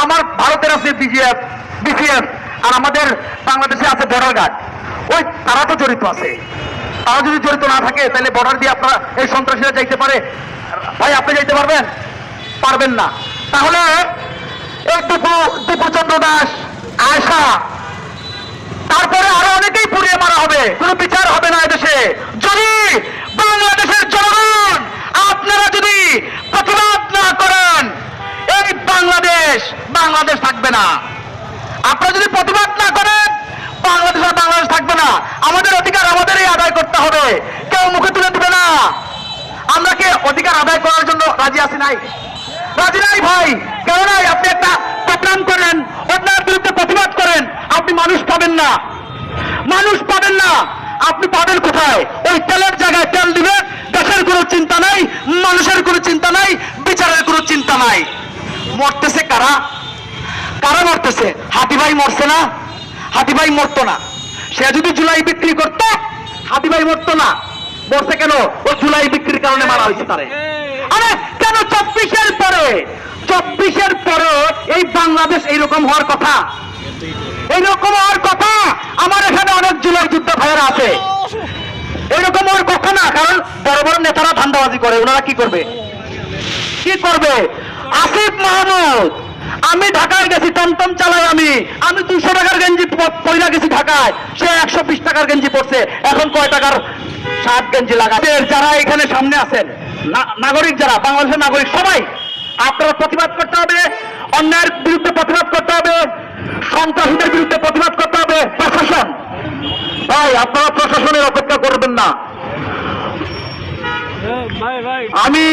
আমার ভারতের আছে বিজিএফ, বিসিএফ, আর আমাদের বাংলাদেশে আছে বর্ডার গার্ড। ওই তারা তো জড়িত আছে। তারা যদি জড়িত না থাকে তাহলে বর্ডার দিয়ে আপনারা এই সন্ত্রাসীরা যাইতে পারে? ভাই আপনি যাইতে পারবেন? পারবেন না। তাহলে এই দীপুচন্দ্র দাস, আয়শা, তারপরে আরো অনেকেই পুড়িয়ে মারা হবে, কোনো বিচার হবে না এদেশে। যদি বাংলাদেশের জনগণ আপনারা যদি প্রতিবাদ না করেন, এই বাংলাদেশ থাকবে না। আপনারা যদি প্রতিবাদ না করেন, বাংলাদেশ থাকবে না। আমাদের অধিকার আমাদেরই আদায় করতে হবে, কেউ মুখে তুলে দেবে না। আমরা কি অধিকার আদায় করার জন্য রাজি আছি? নাই, রাজি নাই ভাই। কেন নাই? আপনি একটা প্রোগ্রাম করেন, অন্যায়ের বিরুদ্ধে প্রতিবাদ করেন, আপনি মানুষ পাবেন না, মানুষ পাবেন না। আপনি পাবেন কোথায়? ওই তেলের জায়গায় তেল দিবেন, দেশের কোনো চিন্তা নাই, মানুষের কোনো চিন্তা নাই, বিচারের কোনো চিন্তা নাই। মরতেছে কারা? কারা মরতেছে? হাতি ভাই মরছে না? হাতি ভাই মরতো না। সে যদি জুলাই বিক্রি করতো, হাতি ভাই মরতো না। মরছে কেন? ও জুলাই বিক্রির কারণে মারা হয়েছে তারে। আরে কেন 24-এর পরে, 24-এর পরে এই বাংলাদেশ এইরকম হওয়ার কথা? এইরকম হওয়ার কথা? আমার এখানে অনেক জুলাই যুদ্ধ ভাইয়েরা আছে। এরকম হওয়ার কথা না, কারণ বড় বড় নেতারা ধান্দাবাজি করে। ওনারা কি করবে? কি করবে? আসিফ মাহমুদ, আমি ঢাকায় গেছি, টমটম চালাই, আমি 200 টাকার গেঞ্জি পয়লা গেছি ঢাকায়, সে 120 টাকার গেঞ্জি পড়ছে। এখন কয় টাকার শার্ট গেঞ্জি লাগাবে? যারা এখানে সামনে আছেন, নাগরিক যারা, বাংলাদেশের নাগরিক সবাই আপনারা প্রতিবাদ করতে হবে, অন্যায়ের বিরুদ্ধে প্রতিবাদ করতে হবে, সন্ত্রাসীদের বিরুদ্ধে প্রতিবাদ করতে হবে। প্রশাসন ভাই, আপনারা প্রশাসনের অপেক্ষা করবেন না। ভাই আমি